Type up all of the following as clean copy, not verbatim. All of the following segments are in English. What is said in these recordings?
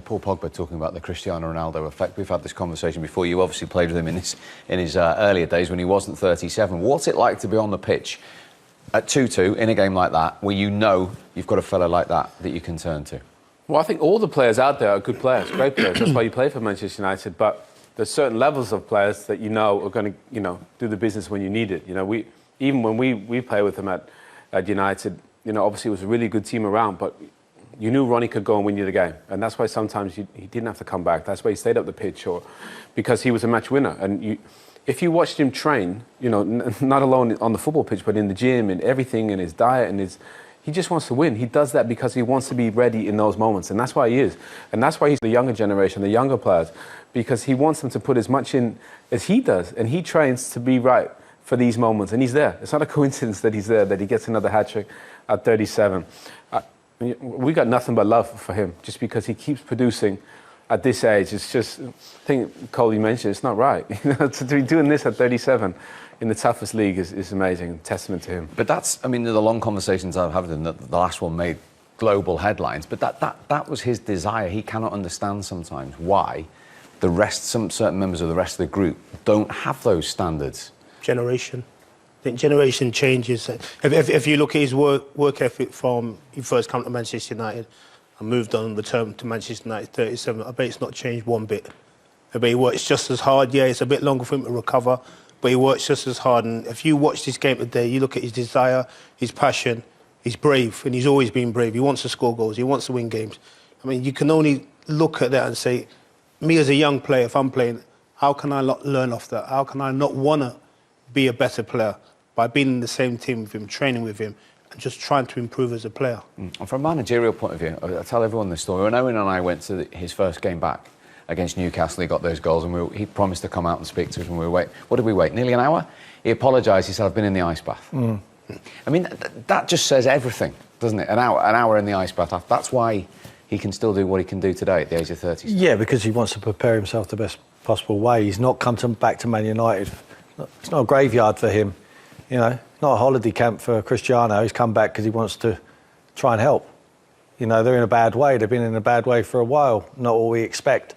Paul Pogba talking about the Cristiano Ronaldo effect. We've had this conversation before. You obviously played with him in his earlier days when he wasn't 37. What's it like to be on the pitch at 2-2 in a game like that, where you know you've got a fella like that you can turn to? Well, I think all the players out there are good players, great players. That's why you play for Manchester United. But there's certain levels of players that you know are going to, do the business when you need it. Even when we play with them at United, obviously it was a really good team around, but you knew Ronnie could go and win you the game. And that's why sometimes he didn't have to come back. That's why he stayed up the pitch, because he was a match winner. And if you watched him train, not alone on the football pitch, but in the gym and everything, in his diet and he just wants to win. He does that because he wants to be ready in those moments. And that's why he is. And that's why he's the younger generation, the younger players, because he wants them to put as much in as he does. And he trains to be right for these moments. And he's there. It's not a coincidence that he's there, that he gets another hat-trick at 37. We got nothing but love for him, just because he keeps producing at this age. It's just, I think Cole, you mentioned, it's not right. To be doing this at 37 in the toughest league is amazing, testament to him. But that's, the long conversations I've had with him, the last one made global headlines, but that was his desire. He cannot understand sometimes why some certain members of the rest of the group don't have those standards. Generation. I think generation changes. If you look at his work ethic from he first came to Manchester United and moved on, returned to Manchester United 37, I bet it's not changed one bit. I bet he works just as hard. Yeah, it's a bit longer for him to recover, but he works just as hard. And if you watch this game today, you look at his desire, his passion, he's brave, and he's always been brave. He wants to score goals, he wants to win games. You can only look at that and say, me as a young player, if I'm playing, how can I not learn off that? How can I not want to be a better player? By being in the same team with him, training with him, and just trying to improve as a player. And from a managerial point of view, I tell everyone this story. When Owen and I went to his first game back against Newcastle, he got those goals, and he promised to come out and speak to us, and we were what did we wait? Nearly an hour? He apologised, he said, I've been in the ice bath. That just says everything, doesn't it? An hour in the ice bath. That's why he can still do what he can do today at the age of 30. Yeah, because he wants to prepare himself the best possible way. He's not come back to Man United. It's not a graveyard for him. Not a holiday camp for Cristiano. He's come back because he wants to try and help. They're in a bad way. They've been in a bad way for a while. Not what we expect.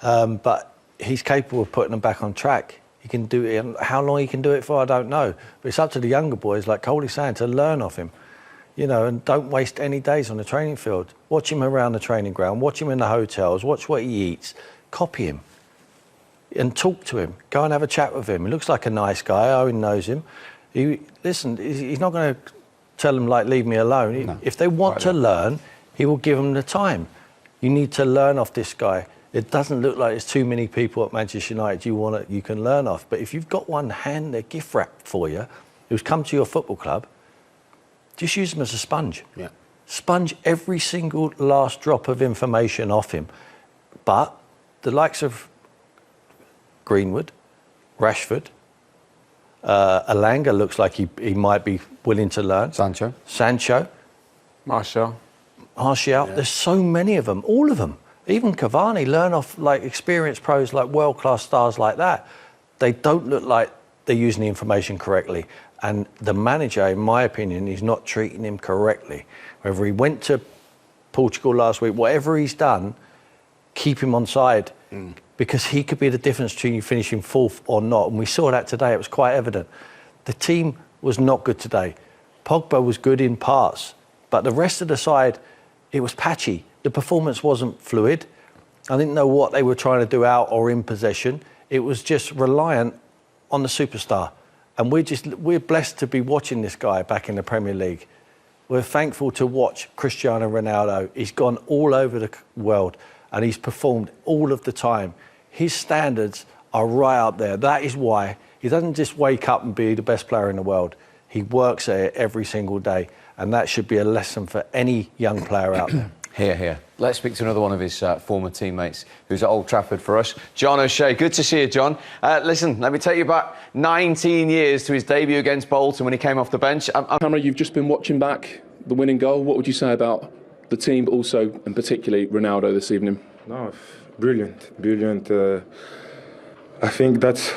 But he's capable of putting them back on track. He can do it. How long he can do it for, I don't know. But it's up to the younger boys, like Coley's saying, to learn off him. And don't waste any days on the training field. Watch him around the training ground. Watch him in the hotels. Watch what he eats. Copy him. And talk to him. Go and have a chat with him. He looks like a nice guy. Owen knows him. He's not going to tell them, leave me alone. No. If they want to learn, he will give them the time. You need to learn off this guy. It doesn't look like there's too many people at Manchester United you can learn off. But if you've got one hand, a gift wrap for you, who's come to your football club, just use him as a sponge. Yeah. Sponge every single last drop of information off him. But the likes of Greenwood, Rashford, Alanga looks like he might be willing to learn. Sancho. Martial. Yeah. There's so many of them, all of them. Even Cavani learn off experienced pros, world-class stars like that. They don't look like they're using the information correctly. And the manager, in my opinion, is not treating him correctly. Whether he went to Portugal last week, whatever he's done, keep him on side. Because he could be the difference between you finishing fourth or not. And we saw that today. It was quite evident. The team was not good today. Pogba was good in parts. But the rest of the side, it was patchy. The performance wasn't fluid. I didn't know what they were trying to do out or in possession. It was just reliant on the superstar. And we're blessed to be watching this guy back in the Premier League. We're thankful to watch Cristiano Ronaldo. He's gone all over the world. And he's performed all of the time. His standards are right up there. That is why he doesn't just wake up and be the best player in the world. He works at it every single day. And that should be a lesson for any young player out there. Here. Let's speak to another one of his former teammates who's at Old Trafford for us. John O'Shea. Good to see you, John. Listen, let me take you back 19 years to his debut against Bolton when he came off the bench. Cameron, you've just been watching back the winning goal. What would you say about the team, but also, and particularly, Ronaldo this evening? No, brilliant. I think that's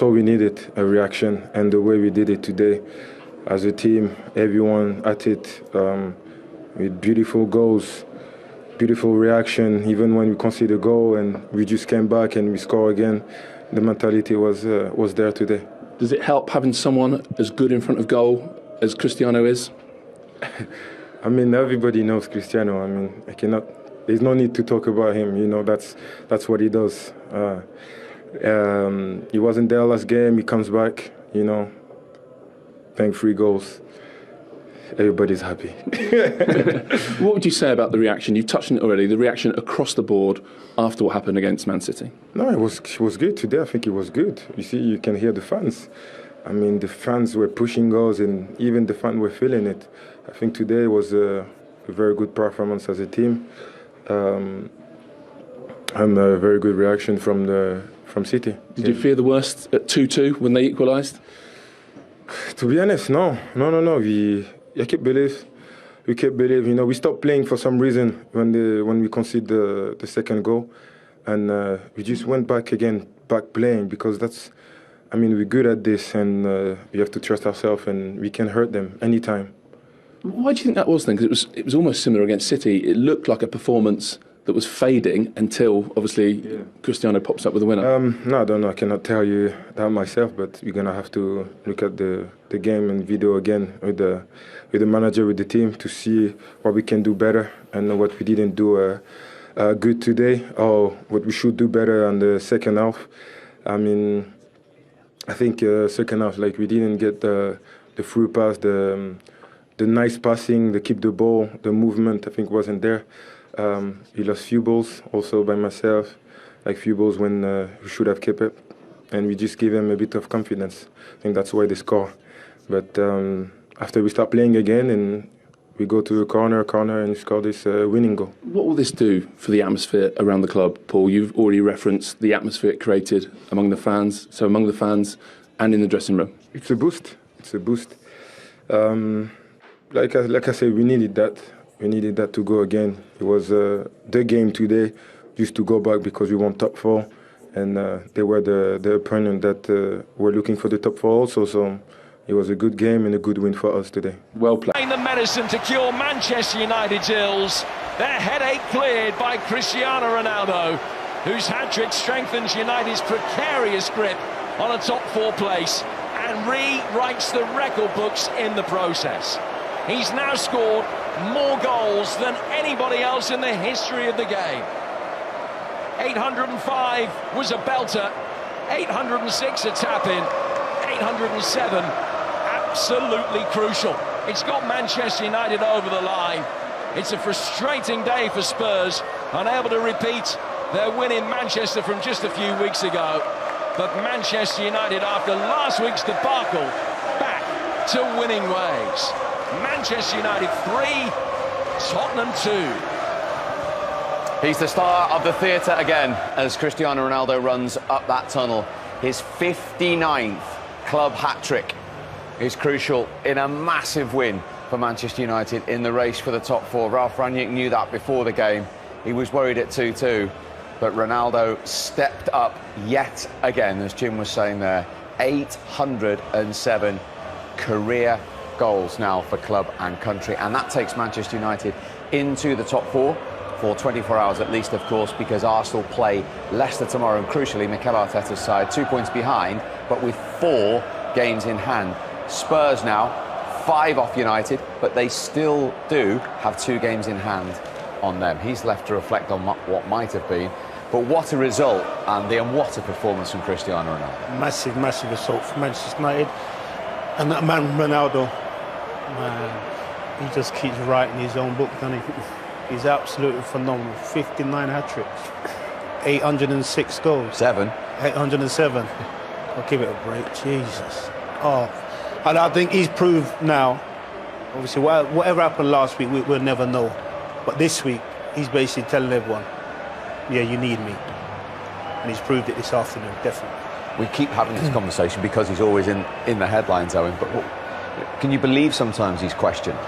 all we needed, a reaction, and the way we did it today. As a team, everyone at it, with beautiful goals. beautiful reaction. Even when we conceded a goal and we just came back and we score again, the mentality was there today. Does it help having someone as good in front of goal as Cristiano is? I mean, everybody knows Cristiano. I mean, there's no need to talk about him. You know, that's what he does. He wasn't there last game. He comes back, you know, playing 3 goals. Everybody's happy. What would you say about the reaction? You've touched on it already, the reaction across the board after what happened against Man City. No, it was good today. I think it was good. You see, you can hear the fans. I mean, the fans were pushing goals and even the fans were feeling it. I think today was a very good performance as a team. And a very good reaction from City. Did you fear the worst at 2-2 when they equalised? To be honest, no. We kept believe. You know, we stopped playing for some reason when we conceded the second goal, and we just went back playing because we're good at this, and we have to trust ourselves, and we can hurt them anytime. Why do you think that was then? Because it was almost similar against City. It looked like a performance that was fading until, obviously, Cristiano pops up with a winner. No, I don't know. I cannot tell you that myself, but we're going to have to look at the game and video again with the manager, with the team, to see what we can do better and what we didn't do good today, or what we should do better in the second half. I mean, I think second half, like, we didn't get the through pass, the nice passing, the keep the ball, the movement, I think, wasn't there. We lost few balls also by myself, like few balls when we should have kept it, and we just gave them a bit of confidence. I think that's why they score. But after we start playing again and we go to a corner and score this winning goal. What will this do for the atmosphere around the club, Paul? You've already referenced the atmosphere it created among the fans, and in the dressing room. It's a boost. Like I said, we needed that. We needed that to go again. It was the game today, just to go back because we want top 4, and they were the opponent that were looking for the top 4 also. So it was a good game and a good win for us today. Well played. The medicine to cure Manchester United's ills. Their headache cleared by Cristiano Ronaldo, whose hat-trick strengthens United's precarious grip on a top 4 place and rewrites the record books in the process. He's now scored more goals than anybody else in the history of the game. 805 was a belter, 806 a tap-in, 807 absolutely crucial. It's got Manchester United over the line. It's a frustrating day for Spurs, unable to repeat their win in Manchester from just a few weeks ago. But Manchester United, after last week's debacle, back to winning ways. Manchester United 3, Tottenham 2. He's the star of the theatre again as Cristiano Ronaldo runs up that tunnel. His 59th club hat-trick is crucial in a massive win for Manchester United in the race for the top 4. Ralph Rangnick knew that before the game. He was worried at 2-2, but Ronaldo stepped up yet again, as Jim was saying there. 807 career goals now for club and country, and that takes Manchester United into the top 4 for 24 hours at least, of course, because Arsenal play Leicester tomorrow, and crucially Mikel Arteta's side 2 points behind but with 4 games in hand. Spurs now 5 off United, but they still do have 2 games in hand on them. He's left to reflect on what might have been, but what a result, Andy, and what a performance from Cristiano Ronaldo. Massive result for Manchester United. And that man Ronaldo, man, he just keeps writing his own book, doesn't he? He's absolutely phenomenal. 59 hat-tricks, 806 goals. 807. I'll give it a break, Jesus. Oh, and I think he's proved now, obviously, whatever happened last week, we'll never know. But this week, he's basically telling everyone, yeah, you need me. And he's proved it this afternoon, definitely. We keep having this conversation because he's always in the headlines, Owen, but can you believe sometimes he's questioned?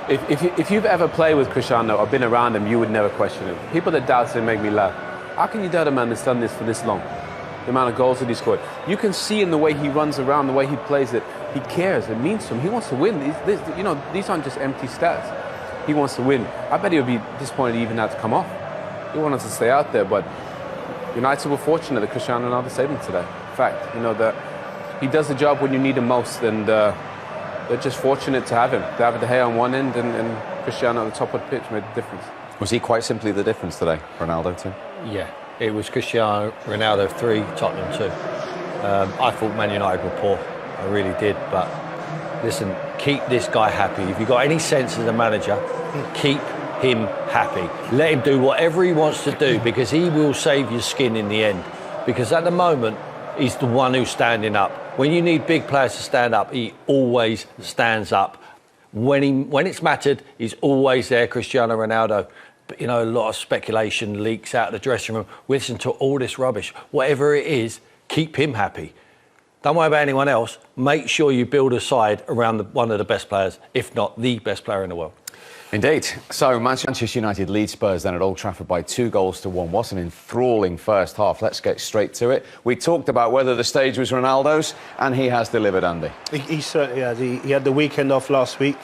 If you've ever played with Cristiano or been around him, you would never question him. People that doubt him make me laugh. How can you doubt a man that's done this for this long? The amount of goals that he scored. You can see in the way he runs around, the way he plays it, he cares, it means to him. He wants to win. These aren't just empty stats. He wants to win. I bet he would be disappointed he even had to come off. He wanted to stay out there, but United were fortunate that Cristiano Ronaldo saved him today. In fact, that he does the job when you need him most, and they're just fortunate to have him. David De Gea on one end and Cristiano at the top of the pitch made the difference. Was he quite simply the difference today, Ronaldo too? Yeah, it was Cristiano Ronaldo 3, Tottenham 2. I thought Man United were poor. I really did, but listen, keep this guy happy. If you've got any sense as a manager, keep him happy. Let him do whatever he wants to do, because he will save your skin in the end. Because at the moment, he's the one who's standing up. When you need big players to stand up, he always stands up. When it's mattered, he's always there, Cristiano Ronaldo. But, a lot of speculation leaks out of the dressing room. We listen to all this rubbish. Whatever it is, keep him happy. Don't worry about anyone else. Make sure you build a side around one of the best players, if not the best player in the world. Indeed. So Manchester United lead Spurs then at Old Trafford by 2-1. What an enthralling first half. Let's get straight to it. We talked about whether the stage was Ronaldo's, and he has delivered, Andy. He certainly has. He had the weekend off last week,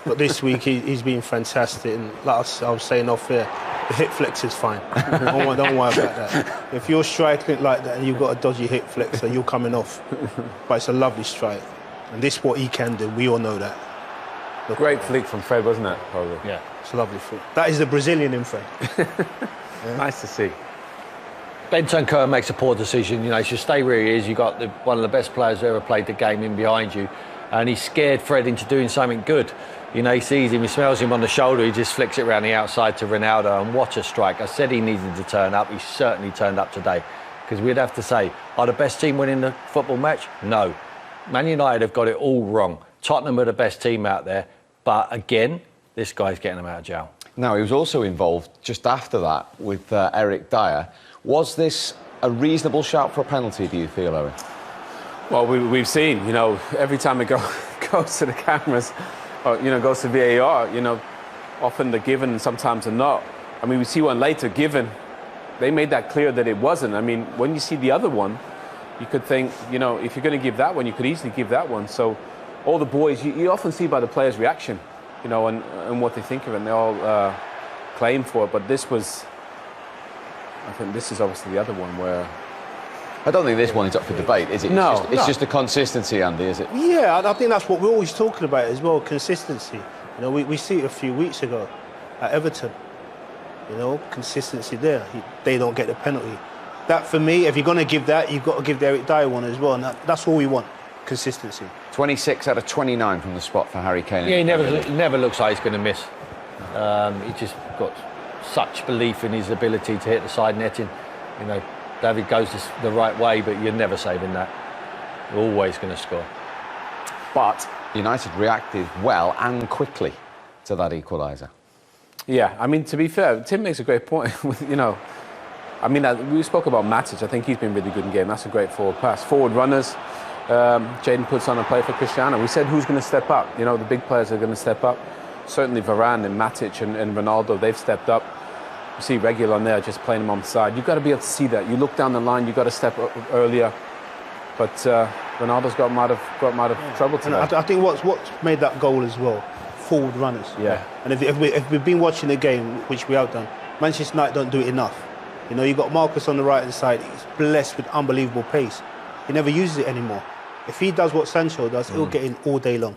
but this week he's been fantastic. And like I was saying off here, the hip flex is fine. Don't worry about that. If you're striking it like that and you've got a dodgy hip flexor, you're coming off. But it's a lovely strike. And this is what he can do. We all know that. Great flick from Fred, wasn't it? Probably. Yeah, it's a lovely flick. That is the Brazilian in Fred. Yeah. Nice to see. Bentancur makes a poor decision. He should stay where he is. You've got one of the best players who ever played the game in behind you. And he scared Fred into doing something good. He sees him, he smells him on the shoulder, he just flicks it around the outside to Ronaldo, and what a strike. I said he needed to turn up. He certainly turned up today. Because we'd have to say, are the best team winning the football match? No. Man United have got it all wrong. Tottenham are the best team out there. But again, this guy's getting them out of jail. Now, he was also involved just after that with Eric Dyer. Was this a reasonable shout for a penalty, do you feel, Owen? Well, we've seen, every time it goes to the cameras, or, goes to VAR, often they're given and sometimes they're not. I mean, we see one later given. They made that clear that it wasn't. I mean, when you see the other one, you could think, if you're going to give that one, you could easily give that one. So all the boys, you often see by the players' reaction, and what they think of it, and they all claim for it. But I think this is obviously the other one where... I don't think this one is up for debate, is it? No. It's just the consistency, Andy, is it? Yeah, I think that's what we're always talking about as well, consistency. We see it a few weeks ago at Everton. Consistency there. They don't get the penalty. That, for me, if you're going to give that, you've got to give the Eric Dyer one as well. And that's all we want, consistency. 26 out of 29 from the spot for Harry Kane. Yeah, he never looks like he's going to miss. He just got such belief in his ability to hit the side netting. David goes the right way, but you're never saving that. You're always going to score. But United reacted well and quickly to that equaliser. Yeah, I mean, to be fair, Tim makes a great point. I mean, we spoke about Matic. I think he's been really good in game. That's a great forward pass. Forward runners, Jadon puts on a play for Cristiano. We said who's going to step up? The big players are going to step up. Certainly Varane and Matic and Ronaldo, they've stepped up. You see Regular on there, just playing him on the side. You've got to be able to see that. You look down the line, you've got to step up earlier. But Ronaldo's got him out of trouble today. And I think what's made that goal as well, forward runners. Yeah. And if we've been watching the game, which we have done, Manchester United don't do it enough. You've got Marcus on the right-hand side. He's blessed with unbelievable pace. He never uses it anymore. If he does what Sancho does, he'll get in all day long.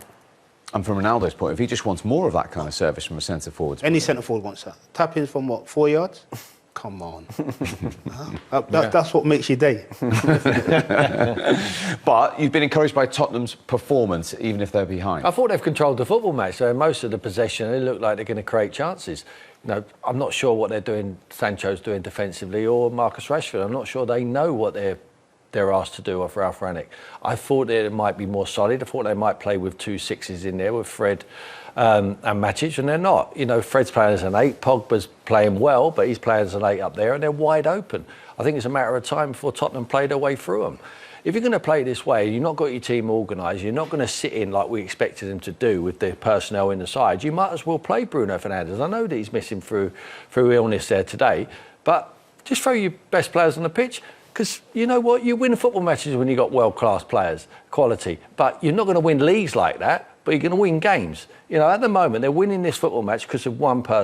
And from Ronaldo's point, if he just wants more of that kind of service from a centre-forward... Any centre-forward wants that. Tap-ins from what, 4 yards? Come on. That's what makes your day. But you've been encouraged by Tottenham's performance, even if they're behind. I thought they've controlled the football match. So most of the possession, they look like they're going to create chances. I'm not sure what they're doing, Sancho's doing defensively, or Marcus Rashford. I'm not sure they know what they're asked to do off Ralph Rangnick. I thought that it might be more solid. I thought they might play with 2 6s in there with Fred and Matic, and they're not. Fred's playing as an 8, Pogba's playing well, but he's playing as an 8 up there, and they're wide open. I think it's a matter of time before Tottenham play their way through them. If you're going to play this way, you've not got your team organised, you're not going to sit in like we expected them to do with the personnel in the side, you might as well play Bruno Fernandes. I know that he's missing through illness there today, but just throw your best players on the pitch. Because you know what? You win football matches when you've got world-class players, quality. But you're not going to win leagues like that but you're going to win games. You know, at the moment, they're winning this football match because of one person.